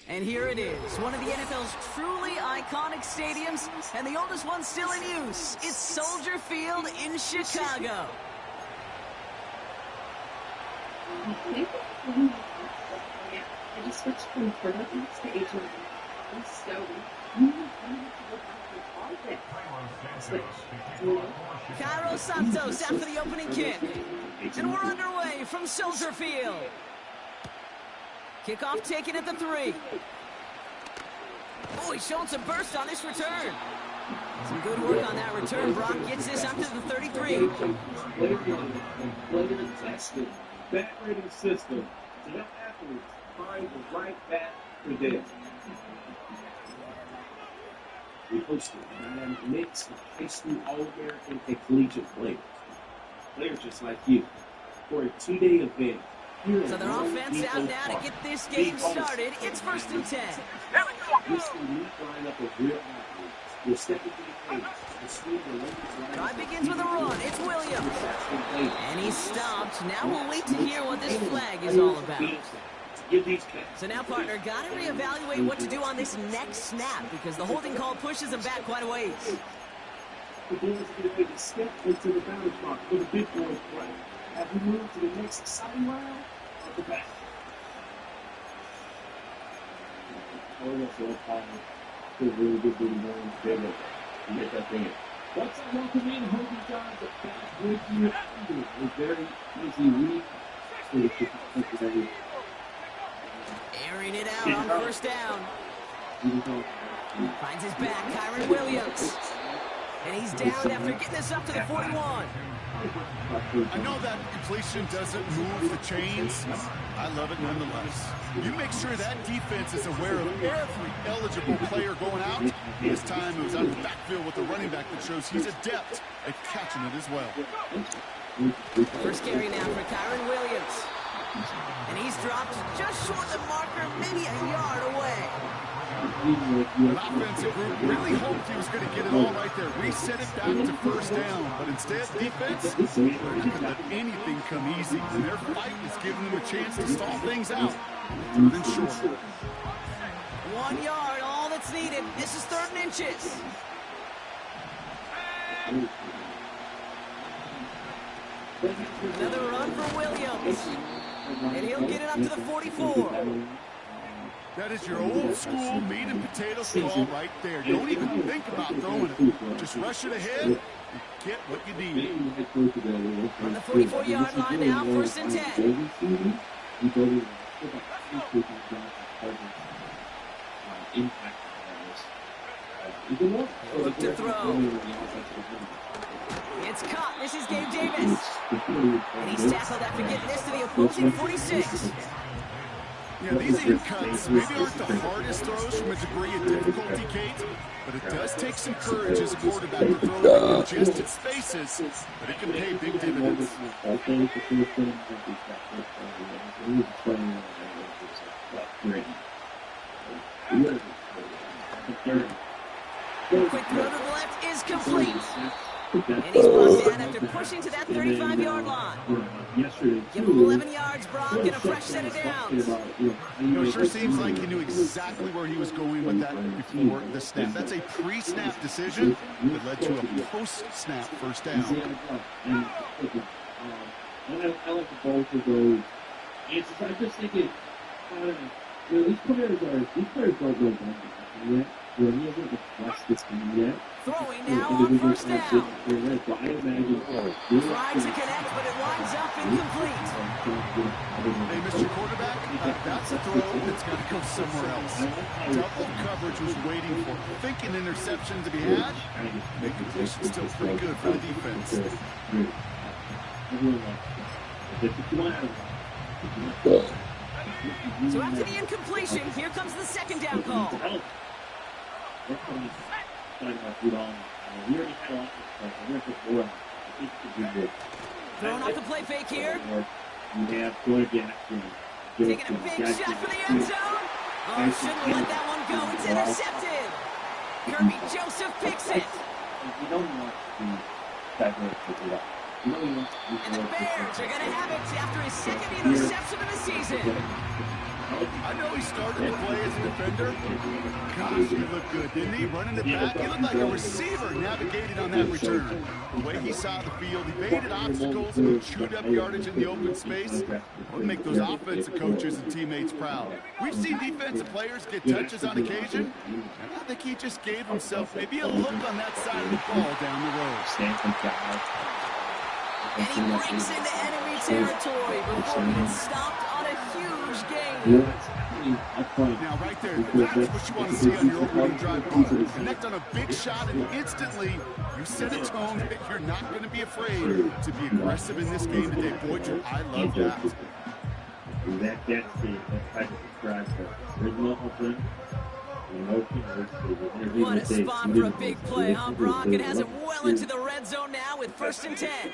And here it is, one of the NFL's truly iconic stadiums, and the oldest one still in use. It's Soldier Field in Chicago. I just switched from Philippines to HOV. I'm so Cairo Santos out for the opening kick. And we're underway from Soldier Field. Kickoff taken at the 3. Oh, he's showing some burst on this return. Some good work on that return. Brock gets this up to the 33. Tested bat rating system. So young athletes find the right bat for them. We hosted a dynamic mix of high school All-American and collegiate players. Players just like you. For a 2-day event. So their offense out now to get this game started. It's 1st and 10. This unique lineup of real athletes will step into the cage. Drive begins with a run. It's Williams. And he's stopped. Now we'll wait to hear what this flag is all about. So now, partner, got to reevaluate what to do on this next snap because the holding call pushes him back quite a ways. The boys are going to take a step into the battle spot for the big boys play. Have we moved to the next exciting round of the back? Oh, that's all fine. It's a really good game going together to get that thing in. Once I welcome in Hogan Johns, the back with you. A very easy week. Airing it out on 1st down. Finds his back, Kyron Williams. And he's down after getting this up to the 41. I know that completion doesn't move the chains. I love it nonetheless. You make sure that defense is aware of every eligible player going out. This time it was out of the backfield with the running back that shows he's adept at catching it as well. First carry now for Kyron Williams. And he's dropped just short of the marker, maybe a yard away. The offensive group really hoped he was going to get it all right there. Reset it back to 1st down. But instead, defense, they're not going to let anything come easy. And their fight is giving them a chance to stall things out. 3rd and short. 1 yard, all that's needed. This is 3rd and inches. Another run for Williams. And he'll get it up to the 44. That is your old school meat and potatoes call right there. You don't even think about throwing it. Just rush it ahead and get what you need. On the 44-yard line now, 1st and 10. Look to throw. It's caught. This is Gabe Davis. And he's tackled after getting this to the opposing 46. Yeah, these in cuts maybe aren't the hardest throws from a degree of difficulty, Kate, but it does take some courage as a quarterback to throw in congested spaces, but it can pay big dividends. Quick throw to the left is complete. And he's brought down after pushing to that 35-yard line. Give him 11 yards, Brock, and a fresh set of downs. You know, it sure seems like he knew exactly where he was going with that before the snap. That's a pre-snap decision that led to a post-snap 1st down. I like both of those answers. I'm just thinking, these players don't go down. He hasn't addressed this game yet. Throwing now on 1st down. Trying to connect, but it winds up incomplete. Hey, Mr. Quarterback, that's a throw that's got to go somewhere else. Double coverage was waiting for him. Thinking interception to be had. The completion still pretty good for the defense. So after the incompletion, here comes the 2nd down call. Throwing off the play fake here. Taking a big shot for the end zone. Oh, shouldn't let that one go. It's intercepted. Kirby Joseph picks it. And the Bears are going to have it after his second interception of the season. I know he started to play as a defender. Gosh, he looked good, didn't he? Running it back, he looked like a receiver navigating on that return. The way he saw the field, he baited obstacles and chewed up yardage in the open space. That would make those offensive coaches and teammates proud. We've seen defensive players get touches on occasion, and I think he just gave himself maybe a look on that side of the ball down the road. And he breaks into enemy territory before he gets stopped on a huge gain. Now, right there, that's what you want to see on your opening drive. Connect on a big shot, and instantly you set a tone that you're not going to be afraid to be aggressive in this game today. Boy, I love that. What a spot for a big play, huh, Brock? It has him well into the red zone now with 1st and 10.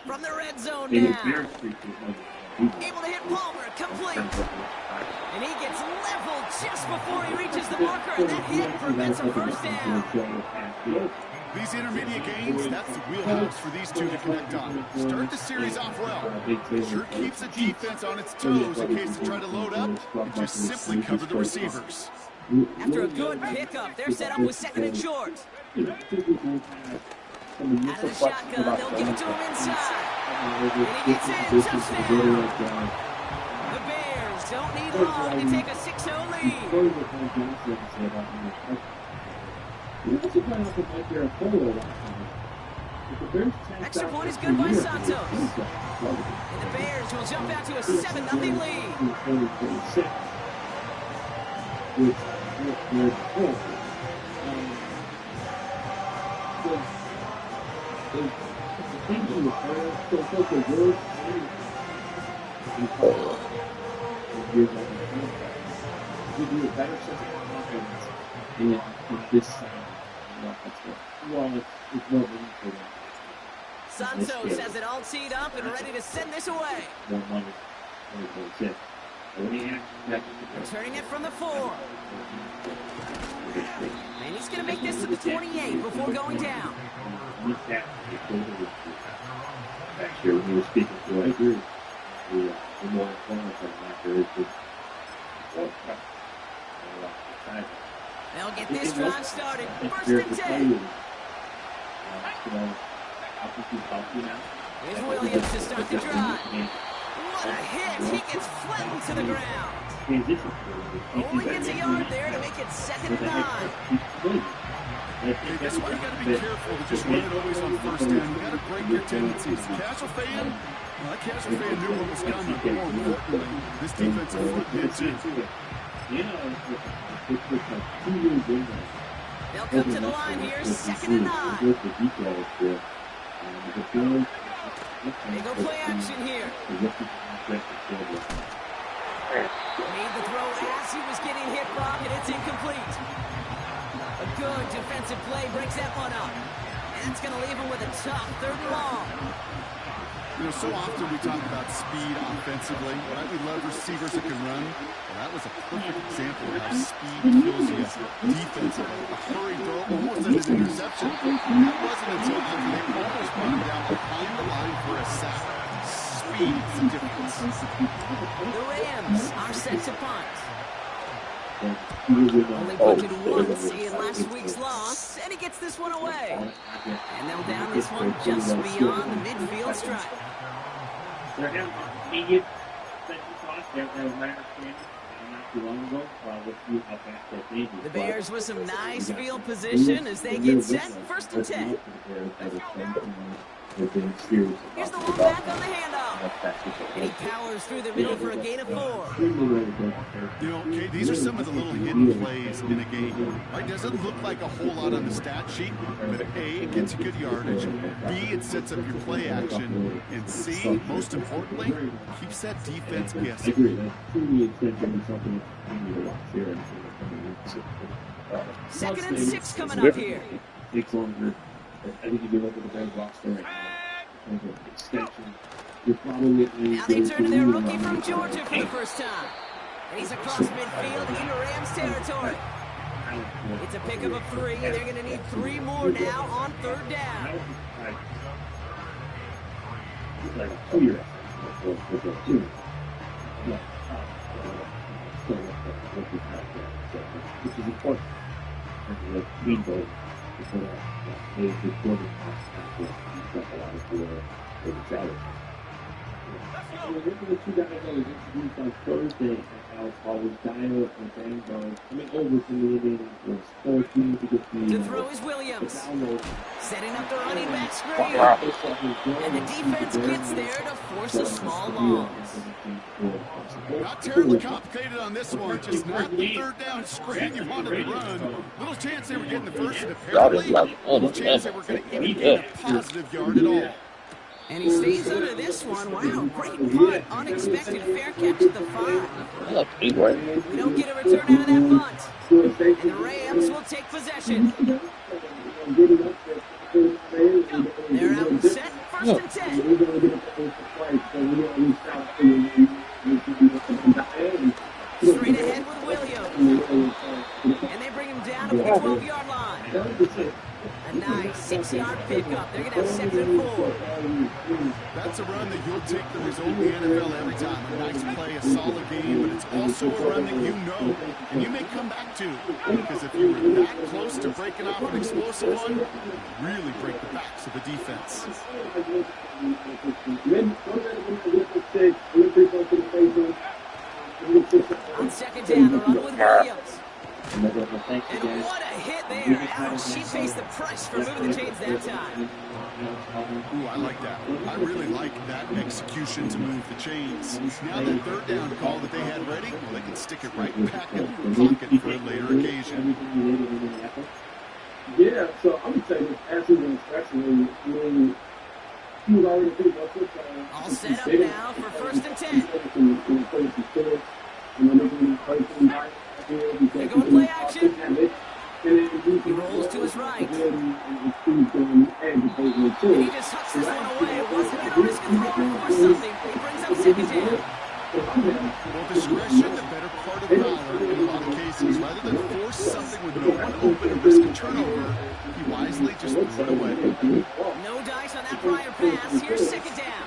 From the red zone now. Able to hit Palmer, complete. And he gets leveled just before he reaches the marker, and that hit prevents a first down. These intermediate gains, that's the wheelhouse for these two to connect on. Start the series off well. Sure keeps the defense on its toes in case they try to load up and just simply cover the receivers. After a good pickup, they're set up with 2nd and short. Out of the shotgun, they'll give it to him inside. And he gets in, touchdown. The Bears don't need long to take a 6-0 lead. Extra point is good by Santos. And the Bears will jump out to a 7-0 lead. Santos has it all teed up and ready to send this away. Returning it from the 4. And he's going to make this to the 28 before going down. They'll get this drive started. 1st and 10. Here's Williams to start the drive. What a hit! He gets flattened to the ground. Only gets a yard there to make it 2nd and 9. Hey, that's why you got to be careful to just run it always on 1st down. You got to break your tendencies. Casual fan, well, that casual fan knew what was coming. More importantly, this defensive front did too. They'll come to the line here, 2nd and 9. They go play action here. Made the throw as he was getting hit, Brock, and it's incomplete. A good defensive play breaks that one up. And it's going to leave him with a tough 3rd and long. You know, so often we talk about speed offensively, right? We love receivers that can run. Well, that was a perfect example of how speed kills you defensively. A hurry throw almost ended an interception. That wasn't until after they almost brought him down behind the line for a sack. Speed is the difference. The Rams are set to punt. Only punted once in last week's loss, and he gets this one away. And they'll down this one just beyond the midfield stripe. The Bears with some nice field position as they get set, 1st and 10. Here's the one back on the handoff. And he powers through the middle for a gain of 4. You know, okay, these are some of the little hidden plays in a game. Right? Doesn't look like a whole lot on the stat sheet, but A, it gets you good yardage. B, it sets up your play action. And C, most importantly, keeps that defense guessing. 2nd and 6 coming up here. I think if you look at the Bears roster right now, extension, now they turn to their rookie from Georgia for the first time. And he's across midfield into Rams territory. It's a pickup of 3. They're going to need 3 more now on 3rd down. It's like a 2 year with the two. Yeah. So this is important. The main goal is so that they record the past after you a lot for the challenge. The two guys that was introduced on Thursday at Alex Hall was Dino and Vanguard. Coming over to the inning was 14 to get the to throw is Williams. Setting up the running back screen. And the defense gets there to force a small loss. Not terribly complicated on this one. Just not the third down screen you wanted to run. Little chance they were getting the first, and apparently little chance they were going to even get a positive yard at all. And he stays under this one. Wow, great punt. Unexpected fair catch at the 5. We don't get a return out of that punt. And the Rams will take possession. They're out and set. First and 10. Straight ahead with Williams. And they bring him down to the 12-yard line. A nice 6-yard pickup. They're going to have 2nd and 4. That's a run that you'll take the result in the NFL every time. A nice play, a solid game, but it's also a run that you know and you may come back to. Because if you were that close to breaking off an explosive one, you really break the backs of the defense. On 2nd down, the run with Williams. And what a hit there. Ouch, she faced the press for moving the chains that time. Ooh, I like that. I really like that execution to move the chains. Now that 3rd down call that they had ready, well, they can stick it right back in the pocket for a later occasion. Yeah, so I would say this passing especially, he was already pretty much all set up now for 1st and 10. They're going to play action. He rolls to his right. And he just hucks this one away. Wasn't going to risk a throw or something. He brings up 2nd down. Well, discretion, the better part of valor in a lot of cases. Rather than force something with no one open and risk a turnover, he wisely just threw it away. No dice on that prior pass. Here's 2nd down.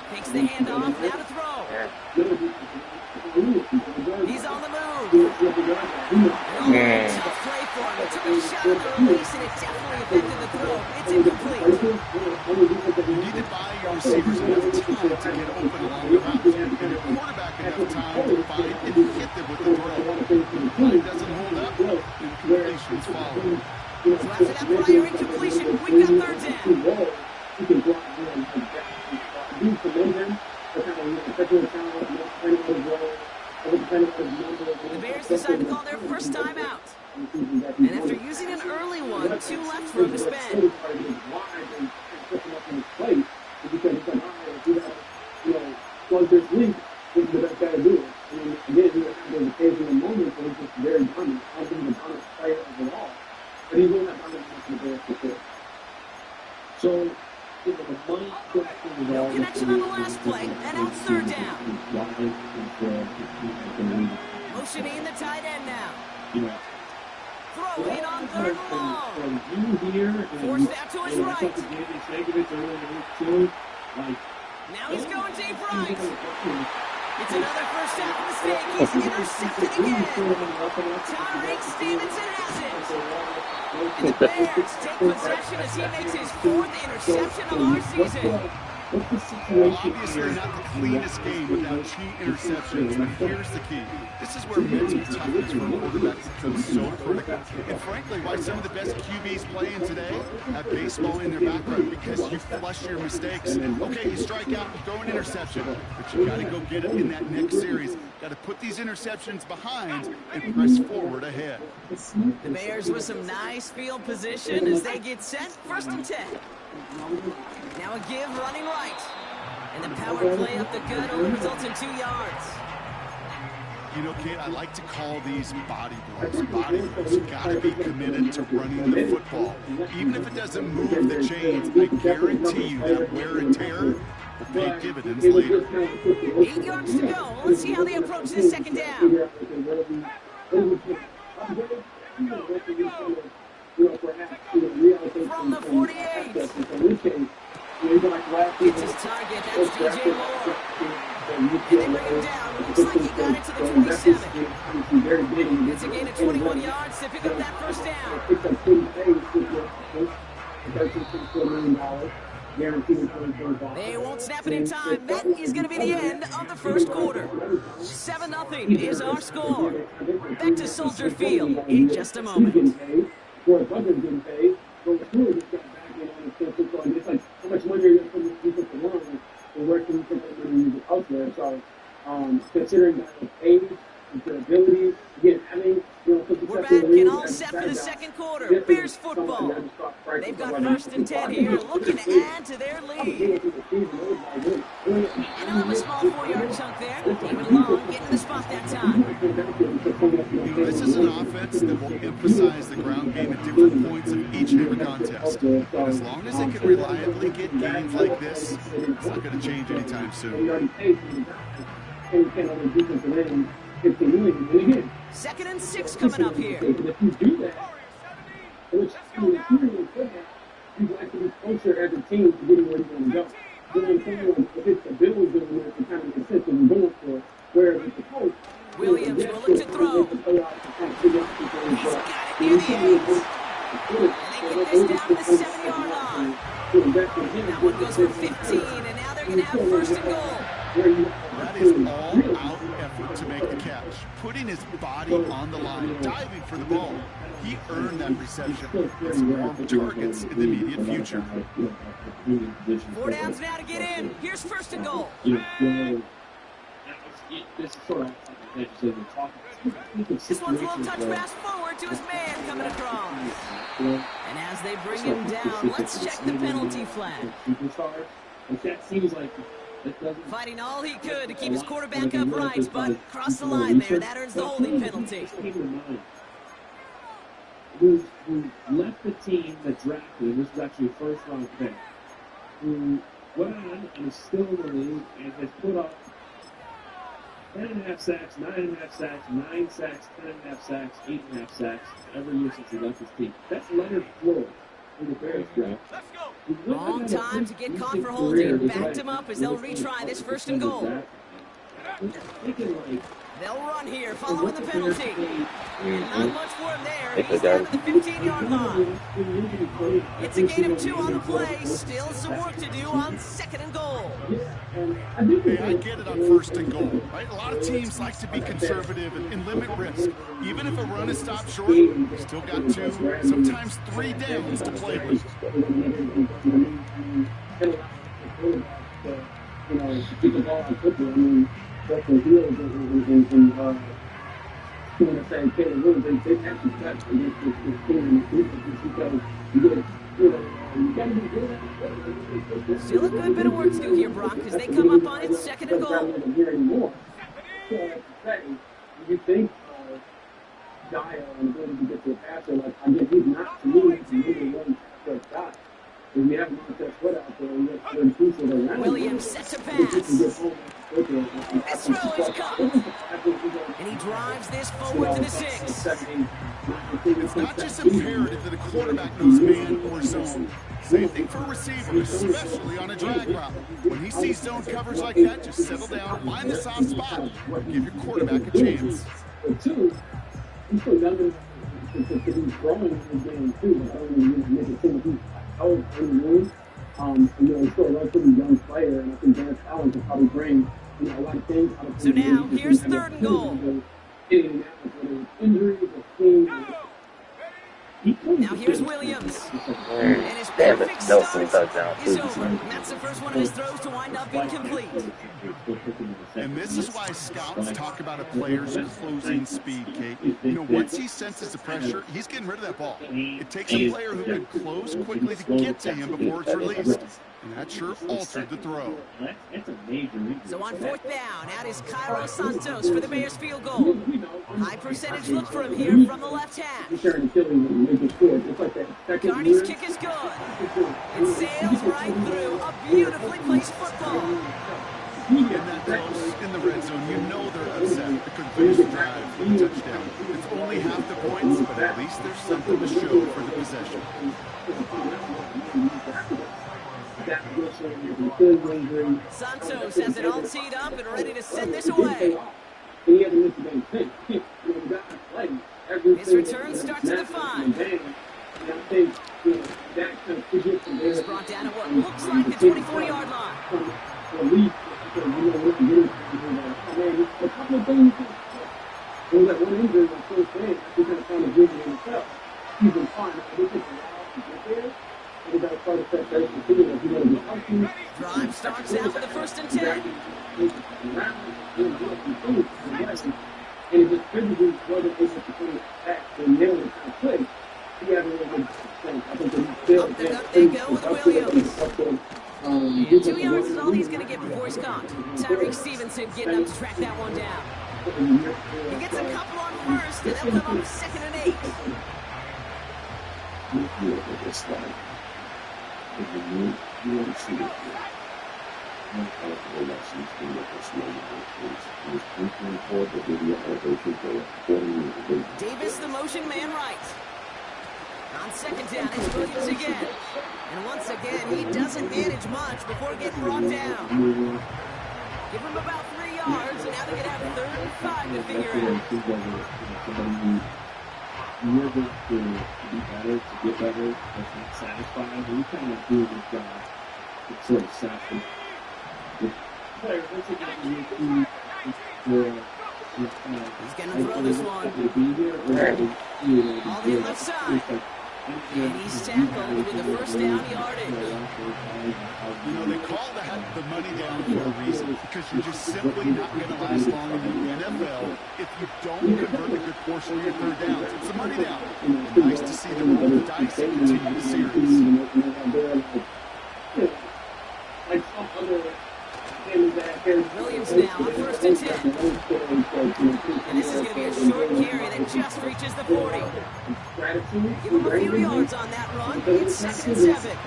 Takes the handoff, now to throw. He's on the move. And tough play for him. He took a shot on the release, and it definitely affected the throw. It's incomplete. You need to buy your receivers enough time to get open along the route. And your quarterback enough time to find and hit them with the throw. When it doesn't hold up, incompletions follow. So after that prior incompletion, we got 3rd down. The Bears decide to call their first timeout. And after using an early one, 2 left for him to spend. So, no connection on the last play, and out 3rd down. Motioning the tight end now. Throw in on 3rd and long. Forced out to his right. Now he's going deep right. It's another first down mistake. He's intercepted again. Tyreek Stevenson has it. And the Bears take possession as he makes his 4th interception of our season. Obviously not the cleanest game without 2 interceptions, but here's the key. This is where mental toughness for quarterbacks becomes so critical. And frankly, why some of the best QBs playing today have baseball in their background, because you flush your mistakes. Okay, you strike out, you throw an interception, but you got to go get it in that next series. Got to put these interceptions behind and press forward ahead. The Bears with some nice field position as they get set. 1st and 10. Now a give running right. And the power play up the gut only results in 2 yards. You know, Kate, I like to call these body blows. Body blows. You got to be committed to running the football. Even if it doesn't move the chains, I guarantee you that wear and tear pay dividends later. 8 yards to go. Let's see how they approach this second down. From the 48. It's his target. That's DJ Moore. And they bring him down. Looks like he got it to the 27. It's a gain of 21 yards to pick up that first down. They won't snap it in time. That is going to be the end of the first quarter. 7-0 is our score. Back to Soldier Field in just a moment. It's like how much money you're going to put in the defensive line and where can you put that money elsewhere. So, considering that age, their abilities, again, having, we're back and all set for the second quarter. Bears football. They've got 1st and 10 here, looking to add to their lead. And on the small 4-yard chunk there, David Long getting the spot that time. This is an offense that will emphasize the ground game at different points of each and every contest. And as long as they can reliably get gains like this, it's not going to change anytime soon. 2nd and 6 coming up here. If you do that, which you have to be closer as a team to getting where you want to go. You know what I'm saying? If it's the Bills doing it, it's kind of consistent and going for it. Whereas with the coach, Williams will look to throw. He's got it near the 8. And they get this down to the 7-yard line. That one goes for 15, and now they're going to have 1st and goal. That is all-out effort to make the catch, putting his body on the line, diving for the ball. He earned that reception with some more targets in the immediate future. 4 downs now to get in. Here's 1st and goal. This one's a little touch pass forward to his man coming across. And as they bring him down, let's check the penalty flag. That seems like fighting all he could to keep his quarterback upright, but crossed the line there. That earns the holding penalty. Who left the team that drafted, this was actually a first-round pick, who went on and is still in the league and has put up 10.5 sacks, 9.5 sacks, 9 sacks, 10.5 sacks, 8.5 sacks every year since he left his team. That's Leonard Floyd in the Bears draft. Long time to get caught for holding. Backed him up as they'll retry this 1st and goal. They'll run here following the penalty. And not much for him there. He's down to the 15-yard line. It's a gain of 2 on the play. Still some work to do on 2nd and goal. Hey, I get it on 1st and goal, right? A lot of teams like to be conservative and limit risk. Even if a run is stopped short, you've still got 2, sometimes 3 downs to play with. Keep the ball on football. I mean, that's the deal in say, Taylor Williams, they actually got this team in the defense because you got to be good. Still a good bit of work to do here, Brock, as they come up on it 2nd and goal. So, you think Dyer and ability to get to a passer, like, I guess he's not to me, he's really one pass guy. If you have Montez Sweat out there, you have to increase it around. Williams set to pass. This throw is caught. And he drives this forward to the 6. It's not just imperative that a quarterback knows man or zone. Same thing for a receiver, especially on a drag route. When he sees zone coverage like that, just settle down, find the soft spot, give your quarterback a chance. Two, he's still young because he's growing in the game too. I don't even make it seem like he's old in the room. He's still a relatively young player, and I think Vance Allen can probably bring a lot of things out of him. So now, here's 3rd and goal. Injuries or things. Now here's Williams. And his perfect start is over. And that's the first one of his throws to wind up incomplete. And this is why scouts talk about a player's closing speed, Kate. Once he senses the pressure, he's getting rid of that ball. It takes a player who can close quickly to get to him before it's released. And that sure altered the throw. So on 4th down, out is Cairo Santos for the Bears field goal. High percentage look for him here from the left hash. Carney's kick is good. It sails right through. A beautifully placed football. In that close, in the red zone, you know they're upset. They couldn't finish the drive for the touchdown. It's only half the points, but at least there's something to show for the possession. Santos has it all teed up and ready to send this away. His return starts at the 5. He's brought down at what looks like the 24-yard line. Drive starts out with a 1st and 10. Up they go with Williams. And 2 yards is all he's going to get before he's caught. Tyreek Stevenson getting up to track that one down. He gets a couple on 1st, and they'll come up 2nd and 8. Davis, the motion man right. On 2nd down, it's Williams again. And once again, he doesn't manage much before getting brought down. Give him about 3 yards, and now they're going to have 3rd and 5 to figure out. You're able to be better, to get better, that's not satisfied. We kind of do this job. It's sort of satisfied. The players, once they get to he's going to throw this one. On the left side. And he's tackled with the 1st down yardage. You know, they call that the money down for a reason, because you're just simply not going to last long in the NFL if you don't convert a good portion of your 3rd downs. It's a money down. And nice to see them roll the dice and continue the series. Williams now on 1st and 10. And this is going to be a short carry that just reaches the 40. Give him a few yards on that run. It's 2nd and 7.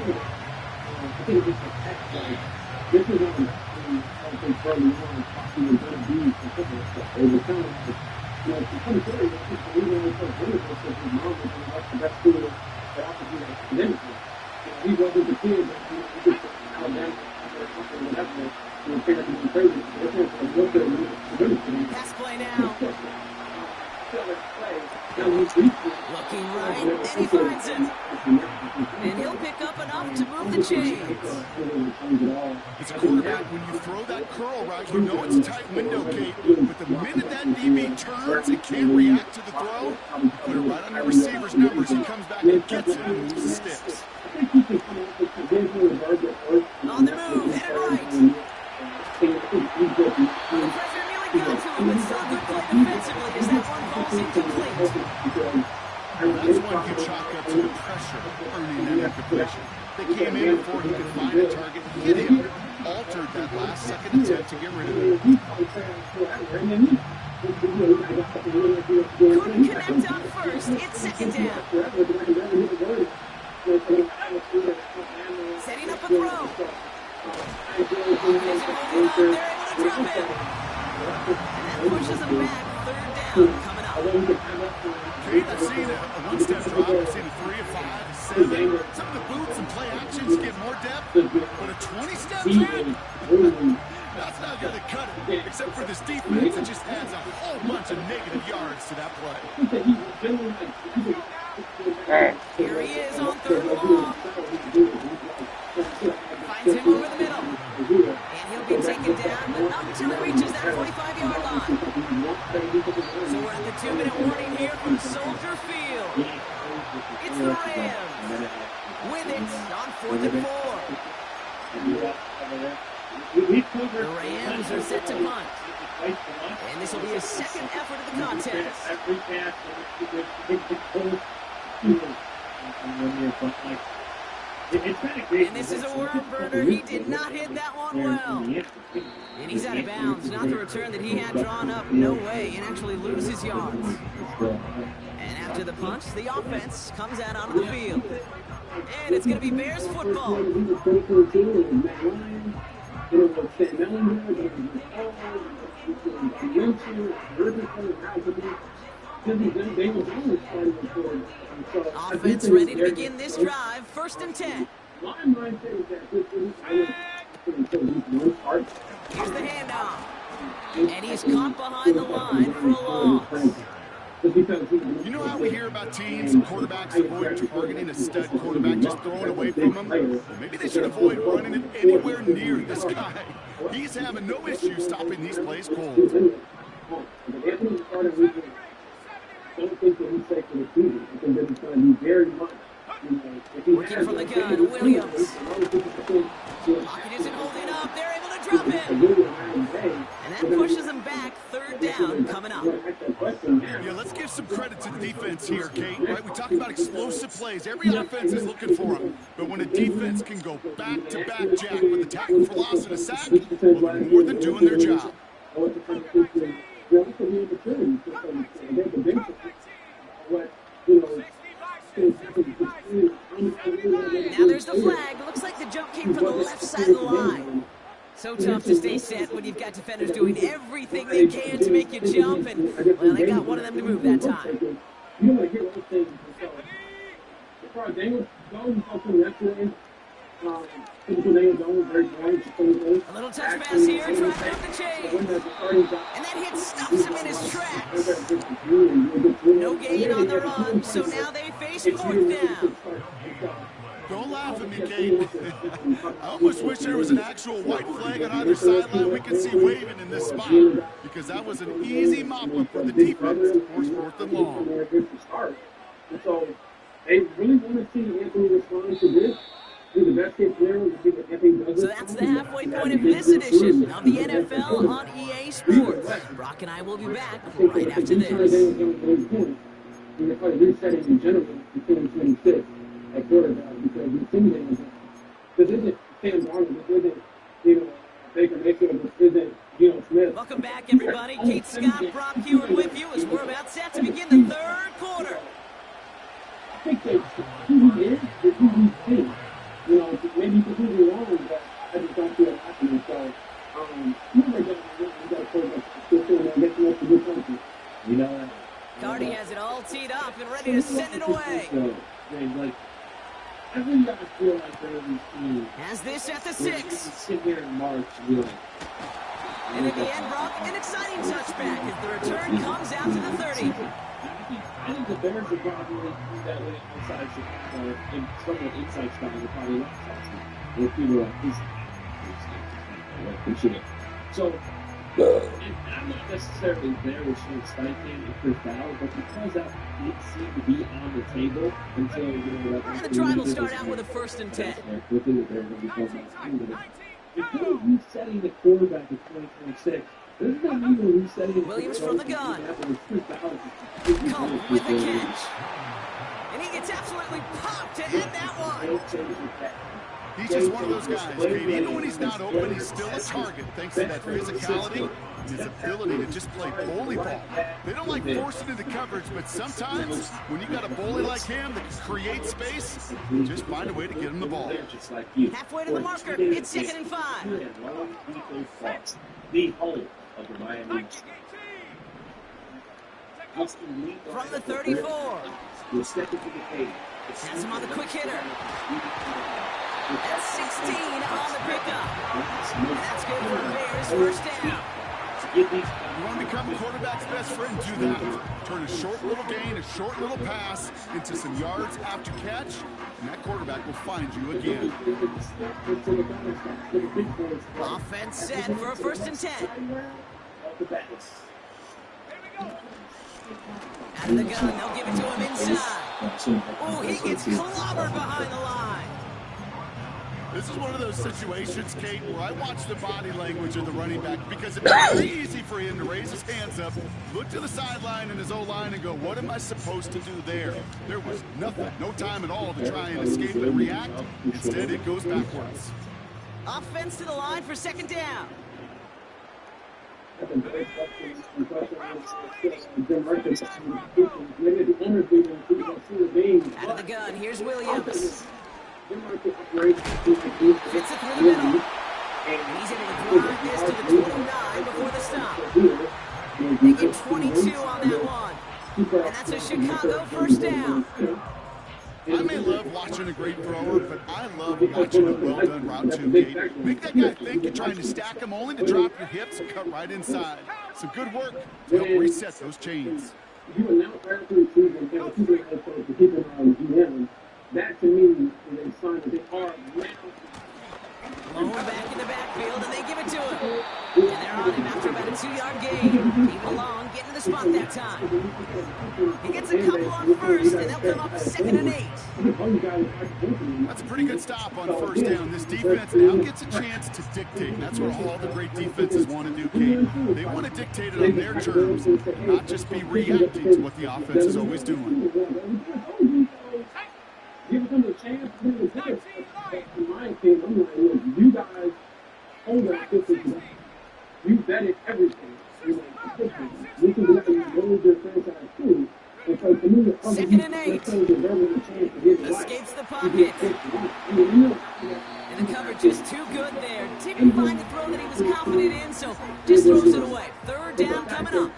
Pass play now. Looking right, and he finds him. And he'll pick up enough to move the chains. As a quarterback, when you throw that curl route, you know it's a tight window, Kate. But the minute that DB turns and can't react to the throw, put it right on the receiver's numbers. He comes back and gets it and moves the sticks. On the move, headed right. The pressure nearly got to him, but still a good play defensively as that one falls incomplete. That's one you chalk up to the pressure earning that incompletion. They came in before he could find a target, hit him, altered that last second attempt to get rid of it. Couldn't connect on 1st. It's 2nd down. Setting up a throw. They're able to drop it. And that pushes them back. 3rd down coming up. Kate, I've seen a one-step drop. I've seen a 3, a 5, a 7. Some of the boots and play actions get more depth, but a 20-step drop, that's not going to cut it. Except for this defense, it just adds a whole bunch of negative yards to that play. Here he is on 3rd and long. Finds him over the middle. And he'll be taken down, but not until he reaches that 45-yard line. So we're at the 2-minute warning here from Soldier Field. It's the Rams with it on 4th and 4. The Rams are set to punt. And this will be his 2nd effort of the contest. And this is a worm burner. He did not hit that one well. And he's out of bounds. Not the return that he had drawn up. No way. And actually loses yards. And after the punch, the offense comes out onto the field. And it's going to be Bears football. Offense ready to begin this drive. 1st and 10. Here's the handoff. And he's caught behind the line for a loss. You know how we hear about teams and quarterbacks avoid targeting a stud quarterback, just throwing away from him? Well, maybe they should avoid running it anywhere near this guy. He's having no issue stopping these plays cold. Working from the gun, Williams. Pocket isn't holding up. They're able to drop him. And that pushes them back. 3rd down coming up. Yeah, let's give some credit to the defense here, Kate. Right? We talk about explosive plays. Every offense is looking for them. But when a defense can go back-to-back, Jack, with a tackle for loss and a sack, well, they're more than doing their job. Now there's the flag. Looks like the jump came from the left side of the line. So tough to stay set when you've got defenders doing everything they can to make you jump, and, well, they got one of them to move that time. A little touch pass here, driving up the chain. And that hit stops him in his tracks. No gain on the run, so now they face 4th down. Don't laugh at me, Kate. I almost wish there was an actual white flag on either sideline we could see waving in this spot, because that was an easy mop-up for the defense to force 4th and long. So they really want to see Anthony respond to this. So that's the halfway point of this edition of the NFL on EA Sports. Brock and I will be back right after this. They're probably resetting in general in 2026 at quarterback because we've seen it. This isn't Sam Darnold. This isn't, Baker Mayfield. This isn't Smith. Welcome back, everybody. Kate Scott, Brock Hewitt with you as we're about set to begin the 3rd quarter. I think that who he is who we see. Maybe completely wrong, but I just don't feel it happening. So, Cardi has it all teed up and ready to send it away. I really gotta feel like they're these teams. Has this at the 6. Sit here in March, And in the end, Brock, an exciting touchback as the return comes out to the 30. I think the Bears are probably that way outside Chicago, and somewhat inside Chicago, they're probably not outside. If people are so, I'm not necessarily there with Shane Steichen and Chris Ballard, but because that did seem to be on the table until, And the drive will start out with a 1st and 10. If you're resetting the quarterback in 2026, doesn't that mean we're resetting Williams from the gun. Cole with the catch. And he gets absolutely popped to end that one. He's just one of those guys, Kate. Even when he's not open, he's still a target thanks to that physicality and his ability to just play bully ball. They don't like forcing into coverage, but sometimes when you got a bully like him that can create space, just find a way to get him the ball. Halfway to the marker, it's 2nd and 5. The home of the Miami. From the 34. Has him on the quick hitter. That's 16 on the pickup. That's good for the Bears. 1st down. You want to become a quarterback's best friend, do that. Turn a short little gain, a short little pass into some yards after catch, and that quarterback will find you again. Offense set for a 1st and 10. Out of the gun, they'll give it to him inside. Oh, he gets clobbered behind the line. This is one of those situations, Kate, where I watch the body language of the running back because it's very easy for him to raise his hands up, look to the sideline and his O-line and go, what am I supposed to do there? There was nothing, no time at all to try and escape and react. Instead, it goes backwards. Offense to the line for second down. Out of the gun, here's Williams. Fits it through the middle. And he's able to drive this to the 29 before the stop. They get 22 on that one. And that's a Chicago first down. I may love watching a great thrower, but I love watching a well-done route too, Kate. Make that guy think you're trying to stack him only to drop your hips and cut right inside. Some good work to help reset those chains. You announce right through the season, and people to keep an eye on GM. That to me is a sign that they are now. Lone back in the backfield, and they give it to him. And they're on him after about a 2-yard gain. Keep along, getting to the spot that time. He gets a couple on first, and they'll come up 2nd and 8. That's a pretty good stop on first down. This defense now gets a chance to dictate. And that's what all the great defenses want to do, Kate. They want to dictate it on their terms, not just be reacting to what the offense is always doing. Give them a chance to do the best. In my opinion, I'm like, look, you guys hold that 50 back. You vetted everything. We can let them build their franchise too. And so to me, 2nd and 8. Escapes the pocket. And the coverage is too good there. Didn't find the throw that he was confident in, so just throws it away. 3rd down coming up.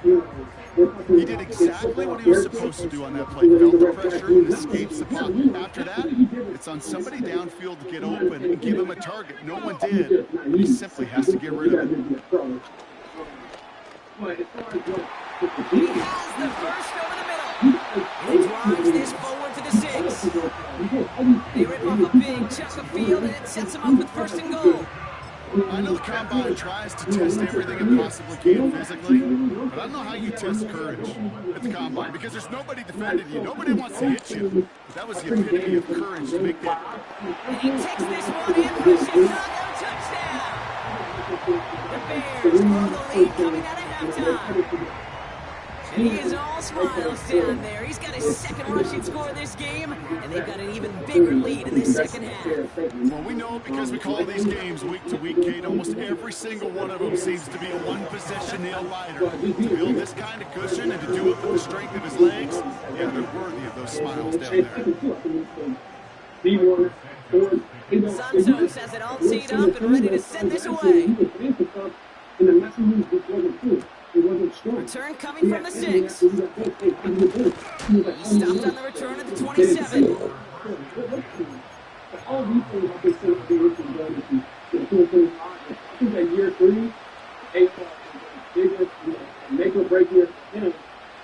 He did exactly what he was supposed to do on that play. Felt the pressure and escapes the pocket. After that, it's on somebody downfield to get open and give him a target. No one did. He simply has to get rid of it. He has the first over the middle. And he drives this forward to the 6. They rip off a big chunk of field, and it sets him up with 1st and goal. I know the Combine tries to test everything it possibly can physically, but I don't know how you test courage at the Combine because there's nobody defending you. Nobody wants to hit you. But that was the epitome of courage to make that. And he takes this one in for a Chicago touchdown. The Bears blow the lead coming out of halftime. And he is all smiles down there. He's got his 2nd rushing score this game, and they've got an even bigger lead in this 2nd half. Well, we know because we call these games week to week, Kate. Almost every single one of them seems to be a one-possession nail-biter. To build this kind of cushion and to do it with the strength of his legs, yeah, they're worthy of those smiles down there. Santos has it all teed up and ready to send this away. Return coming from the 6. He stopped on the return at the 27. All these things I can say I think that year 3, bigger, make or break year for him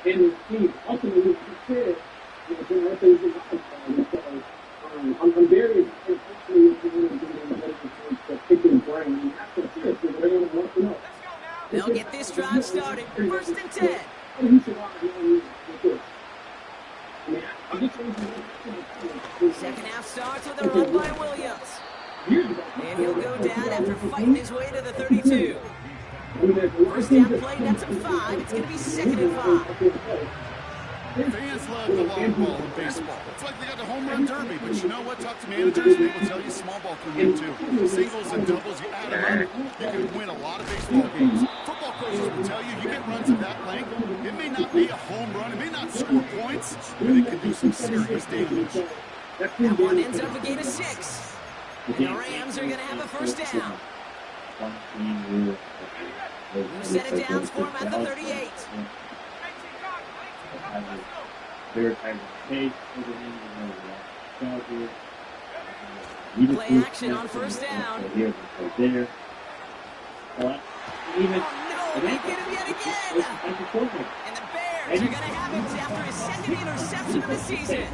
and his team. Ultimately, he said, one thing is I'm very excited to pick his brain. They'll get this drive started. 1st and 10. Second half starts with a run by Williams. And he'll go down after fighting his way to the 32. First down play, that's a 5. It's going to be 2nd and 5. Fans love the long ball in baseball. It's like they got the home run derby, but you know what? Talk to managers, and they will tell you small ball can win too. Singles and doubles, you add them up, you can win a lot of baseball games. Football coaches will tell you, you get runs of that length, it may not be a home run, it may not score points, but it can do some serious damage. That one ends up a gain of 6. And the Rams are going to have a first down. You set it down for him at the 38. Play action on first down. Oh no, they get him yet again. And the Bears are going to have it after his 2nd interception of the season.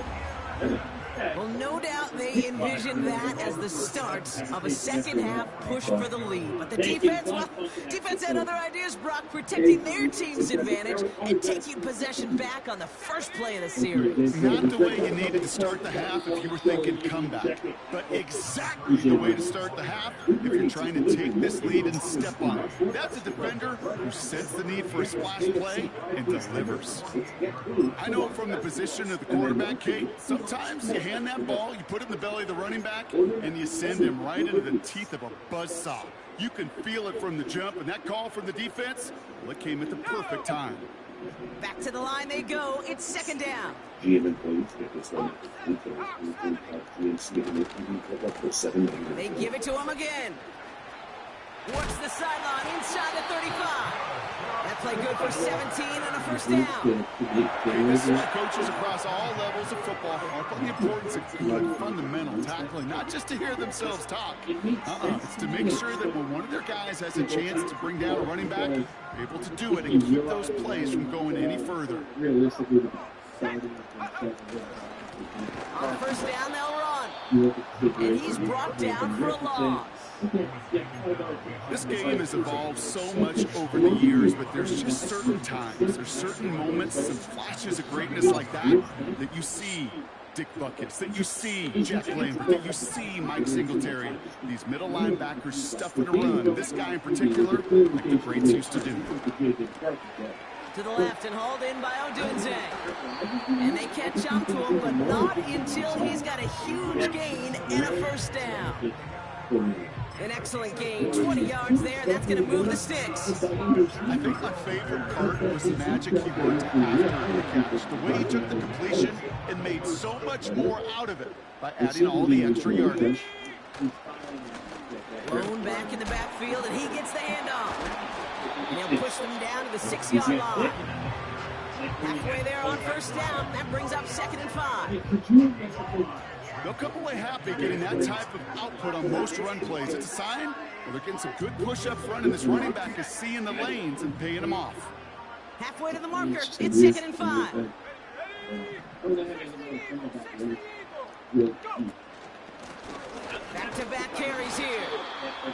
Well, no doubt they envisioned that as the start of a second-half push for the lead. But the defense, well, defense had other ideas, Brock, protecting their team's advantage and taking possession back on the first play of the series. Not the way you needed to start the half if you were thinking comeback, but exactly the way to start the half if you're trying to take this lead and step on it. That's a defender who sensed the need for a splash play and delivers. I know from the position of the quarterback, Kate, sometimes you hand that ball, you put it in the belly of the running back, and you send him right into the teeth of a buzzsaw. You can feel it from the jump, and that call from the defense, well, it came at the perfect time. Back to the line they go. It's second down. They give it to him again. Works the sideline inside the 35. That play good for 17 and a first down. This is why coaches across all levels of football harp on the importance of good fundamental tackling, not just to hear themselves talk. It's to make sure that when one of their guys has a chance to bring down a running back, they're able to do it and keep those plays from going any further. On first down, they'll run. And he's brought down for a loss. This game has evolved so much over the years, but there's just certain times, there's certain moments, some flashes of greatness like that you see Dick Butkus, that you see Jeff Lambert, that you see Mike Singletary. These middle linebackers stuffing a run. This guy in particular, like the greats used to do. To the left and hauled in by Odunze. And they catch up to him, but not until he's got a huge gain and a first down. An excellent gain, 20 yards there. That's going to move the sticks. I think my favorite part was the magic he worked after the catch. The way he took the completion and made so much more out of it by adding all the extra yardage. Blown back in the backfield, and he gets the handoff. And he'll push them down to the 6-yard line. Halfway there on first down. That brings up 2nd and 5. They'll come away happy getting that type of output on most run plays. It's a sign well, they're getting some good push up front, and this running back is seeing the lanes and paying them off. Halfway to the marker. It's 2nd and 5. Back-to-back carries here.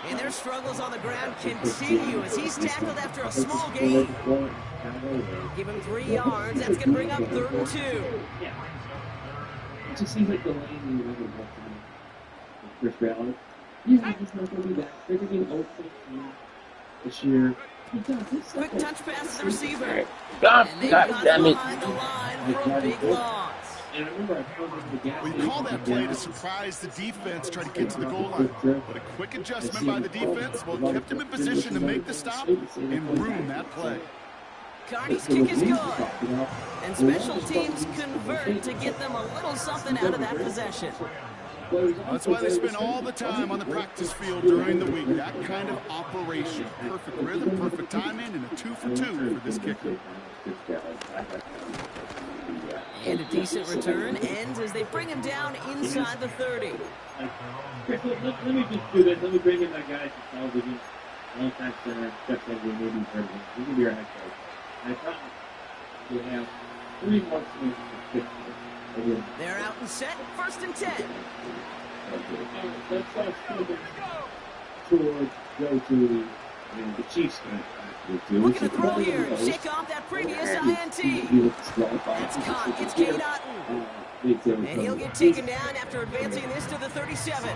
And their struggles on the ground continue as he's tackled after a small gain. Give him 3 yards. That's going to bring up 3rd and 2. It just seems like the lane you never got to Chris Ballard. Yeah, he's not going to be that. They're going to be open this year. Quick touch pass to the receiver. And God they've got damn him it. behind the line for a big loss. And I remember I found him in the gas We call that play to surprise the defense, try to get to the goal line. But a quick adjustment by the defense kept him in position to make the stop and ruin that play. Carney's kick is good. And special teams convert to get them a little something out of that possession. That's why they spend all the time on the practice field during the week. That kind of operation. Perfect rhythm, perfect timing, and a 2 for 2 for this kicker. And a decent return ends as they bring him down inside the 30. Let me just do this. Let me bring in my guy from television. Long-time center, Jeff Lambert, maybe heard of him. He can be our head coach. I thought we have 3 more swings to fix it. They're out and set, 1st and 10. Let's towards go to the Chiefs. Looking to throw here, shake off that previous INT. That's caught, it's Kane Otten. And he'll get taken down after advancing this to the 37.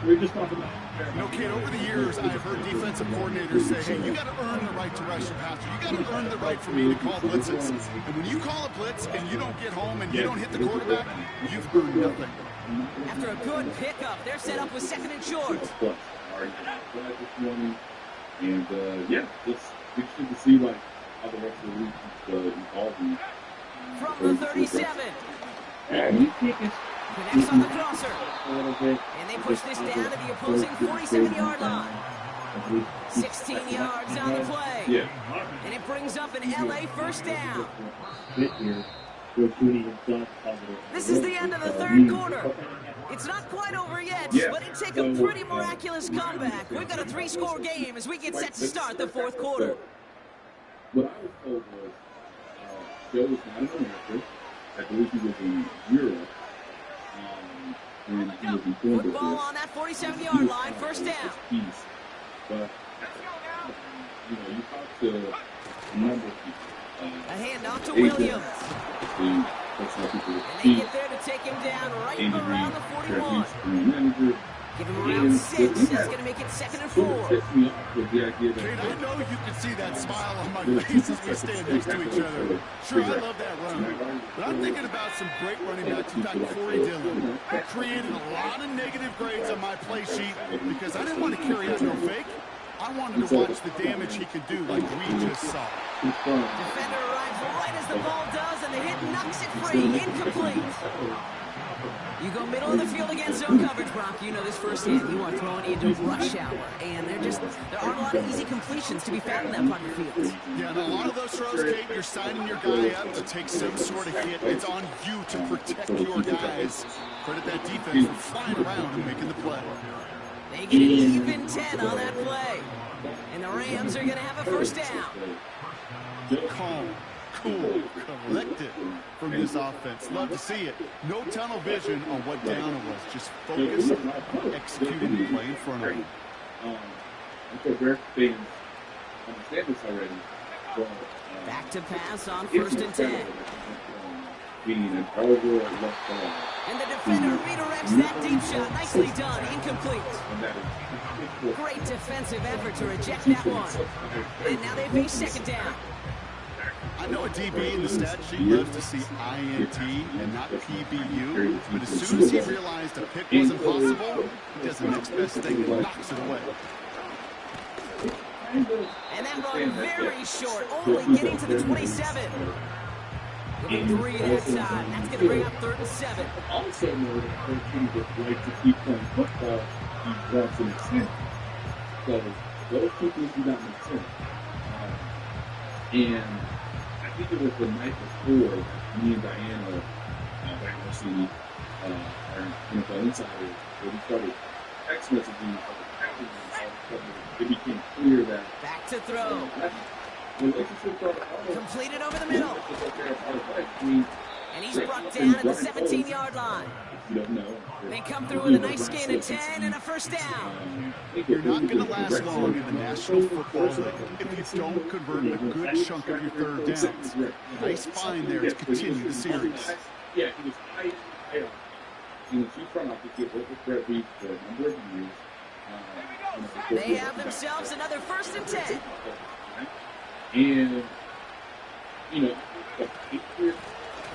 We're just talking about. Kid, over the years, I've heard defensive coordinators say, hey, you got to earn the right to rush your passer. You got to earn the right for me to call blitzes. And when you call a blitz and you don't get home and you don't hit the quarterback, you've earned nothing. After a good pickup, they're set up with 2nd and short. And, yeah, it's interesting to see like how the rest of the week evolve. From the 37. And he kick Connects on the crosser. a little bit. And they push this down to the opposing 47-yard line. 16 yards on the play. Yeah. And it brings up an LA first down. This is the end of the 3rd quarter. It's not quite over yet, but it takes a pretty miraculous comeback. We've got a 3-score game as we get set to start the 4th quarter. What I was told was Joe was not in America. I believe he was in Europe. Football on that 47-yard line, first down. But, you talk to a number of people. A handoff to Williams. And they get there to take him down right around the 41. Give him around 6. That's going to make it 2nd and 4. Kate, I know you can see that smile on my face as we stand next to each other. Sure, I love that run. But I'm thinking about some great running backs back Corey Dillon. I created a lot of negative grades on my play sheet because I didn't want to carry out no fake. I wanted to watch the damage he could do like we just saw. Defender arrives right as the ball does, and the hit knocks it free. Incomplete. You go middle of the field against zone coverage, Brock. You know this firsthand. You are throwing into rush hour, and there aren't a lot of easy completions to be found in that part of the field. Yeah, and a lot of those throws, Kate, you're signing your guy up to take some sort of hit. It's on you to protect your guys. Credit that defense for flying around and making the play. They get an even 10 on that play. And the Rams are going to have a first down. Calm, cool, collected from this offense. Love to see it. No tunnel vision on what down it was. Just focus on executing the play in front of you. Understand this already. Back to pass on 1st and 10. Being an over left ball. And the defender redirects that deep shot. Nicely done. Incomplete. Great defensive effort to reject that one. And now they face 2nd down. I know a DB in the stat sheet loves to see INT and not PBU, but as soon as he realized a pick wasn't possible, he does the next best thing and knocks it away. And that run very short, only getting to the 27. With 3 that time. That's going to bring up 3rd and 7. Also know that her team would like to keep playing football, he wants to make sense. So those two things do not make sense. And I think it was the night before me and Diana, City, our NFL insiders, where we started text messaging of the captain, and all of a sudden it became clear that back to throw. Completed over the middle. And he's brought down at the 17-yard line. They come through with a nice gain of 10 and a first down. You're not going to last long in the National Football League if you don't convert a good chunk of your 3rd downs. Nice find there to continue the series. Yeah, he was high. She's trying not to get over Brett Reed for a number of years. They have themselves another 1st and 10. And,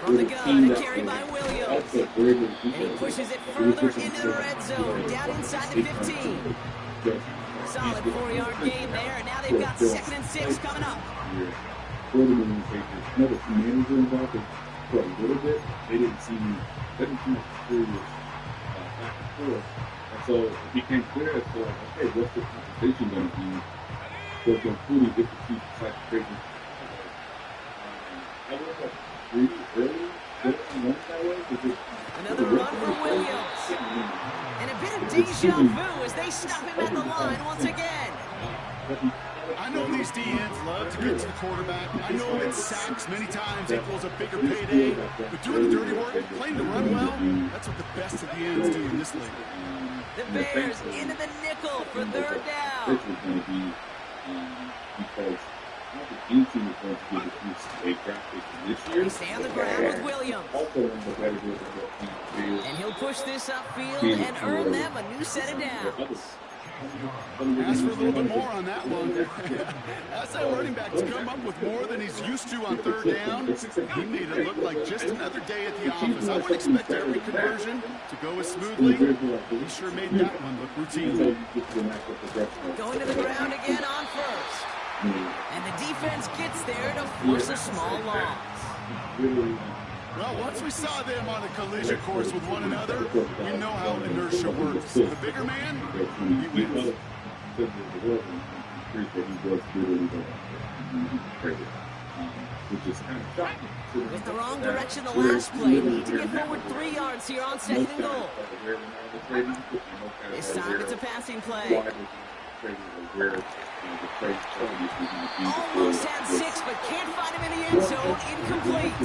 from the gun, carried by Williams. And he pushes it further into the red zone, down inside the 15. Solid 4-yard gain there, and now they've got 2nd and 6 coming up. Another manager involved for a little bit. They didn't seem serious back and forth. And so it became clear as to, okay, what's the conversation going to be? Was including if the chief decides to break it. I woke up really early. Another run for Williams. And a bit of deja vu as they stop him at the line once again. I know these DNs love to get to the quarterback. I know that sacks many times equals a bigger payday. But doing the dirty work, playing to run well, that's what the best of the ends do in this league. The Bears into the nickel for 3rd down. Because I don't think any team is going to give a draft pick this year. They stay on the ground with Williams. And he'll push this upfield and earn them a new set of downs. Ask for a little bit more on that one. Ask that running back to come up with more than he's used to on 3rd down. He made it look like just another day at the office. I wouldn't expect every conversion to go as smoothly. He sure made that one look routine. Going to the ground again on 1st. And the defense gets there to force a small loss. Well, once we saw them on a collision course with one another, we know how inertia works. The bigger man, he wins. With the wrong direction the last play, need to get forward 3 yards here on 2nd and goal. This time it's a passing play. Almost had 6, but can't find him in the end zone. Incomplete.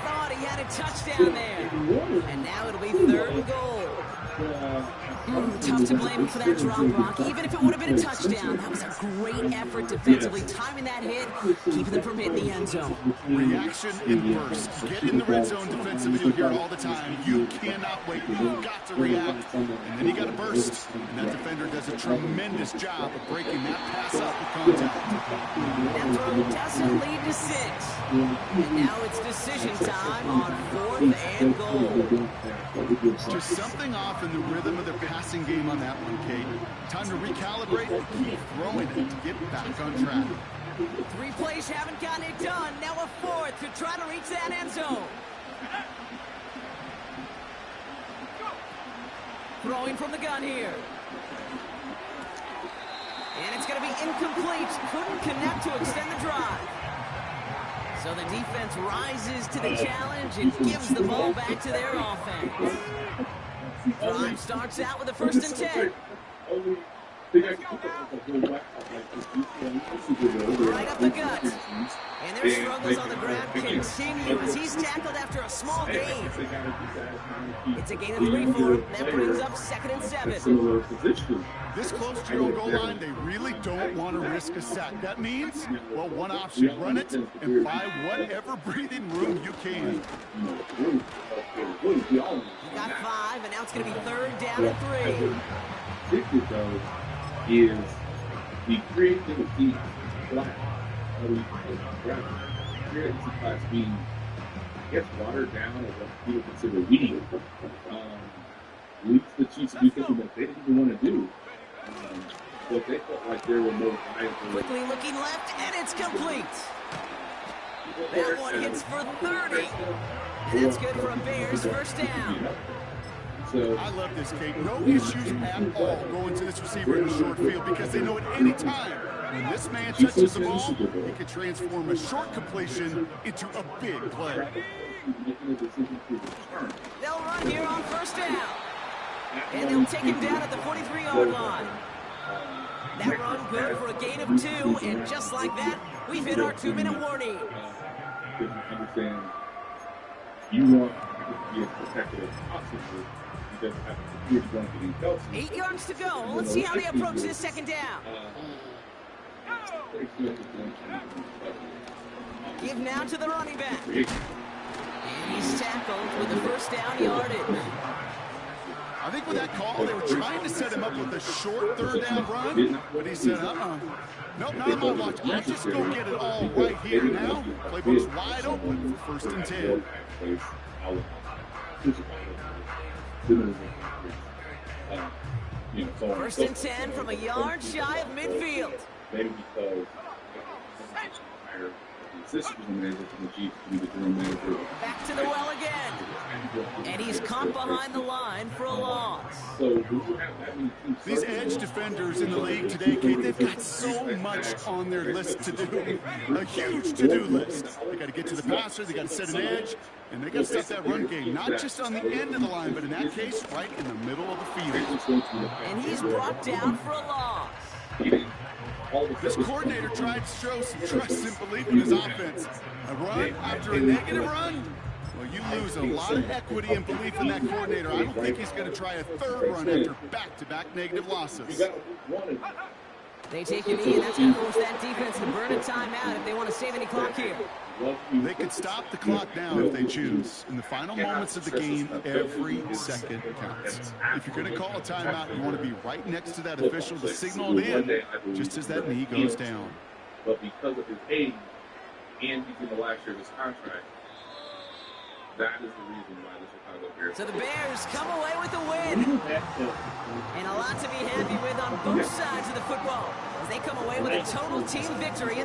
Thought he had a touchdown there. And now it'll be 3rd and goal. Tough to blame him for that drop, Brock. Even if it would have been a touchdown, that was a great effort defensively, timing that hit, keeping them from hitting the end zone. Reaction in burst. Get in the red zone defensively. You'll hear it all the time. You cannot wait. You've got to react. And then you got to burst. And that defender does a tremendous job of breaking that pass up with contact. That throw doesn't lead to 6. And now it's decision time on 4th and goal. Just something off in the rhythm of their passing game on that one, Kate. Time to recalibrate and keep throwing it to get back on track. 3 plays haven't gotten it done. Now a 4th to try to reach that end zone. Throwing from the gun here. And it's going to be incomplete. Couldn't connect to extend the drive. So the defense rises to the challenge and gives the ball back to their offense. Drive starts out with a 1st and 10. Right up the gut. And their struggles on the ground continue as he's tackled after a small gain. It's a gain of 3 for him. That brings up 2nd and 7. This close to your goal line, they really don't want to risk a sack. That means, well, one option, run it and buy whatever breathing room you can. He got 5, and now it's going to be 3rd down and 3. Is the creativity class being gets watered down or what people consider weak, leads the Chiefs to do something that they didn't even want to do. But they felt like there were no viable. Quickly looking left, and it's complete. That one hits for 30. And that's good for a Bears 1st down. I love this, Kate. No issues at all going to this receiver in the short field because they know at any time when this man touches the ball, he can transform a short completion into a big play. They'll run here on 1st down. And they'll take him down at the 43-yard line. That run good for a gain of 2, and just like that, we've hit our 2-minute warning. Understand, you want to be as protected as possible. 8 yards to go. Let's see how they approach this 2nd down. Give now to the running back. And he's tackled with the 1st down yardage. I think with that call, they were trying to set him up with a short 3rd down run, but he said, nope, not on my watch. I'll just go get it all right here now. Playbook's wide open for 1st and 10. First and 10 from a yard shy of midfield. Maybe because back to the well again. And he's caught behind the line for a loss. These edge defenders in the league today, Kate, they've got so much on their list to do. A huge to-do list. They got to get to the passer, they got to set an edge, and they got to stop that run game, not just on the end of the line, but in that case, right in the middle of the field. And he's brought down for a loss. This coordinator tried to show some trust and belief in his offense. A run after a negative run? Well, you lose a lot of equity and belief in that coordinator. I don't think he's going to try a 3rd run after back-to-back negative losses. They take a knee, and that's going to force that defense to burn a timeout if they want to save any clock here. They could stop the clock now if they choose. In the final moments of the game, every second counts. If you're going to call a timeout, you want to be right next to that official to signal it in just as that knee goes down. But because of his age and he's in the last year of his contract, that is the reason why the Chicago Bears. So the Bears come away with a win. And a lot to be happy with on both sides of the football as they come away with a total team victory.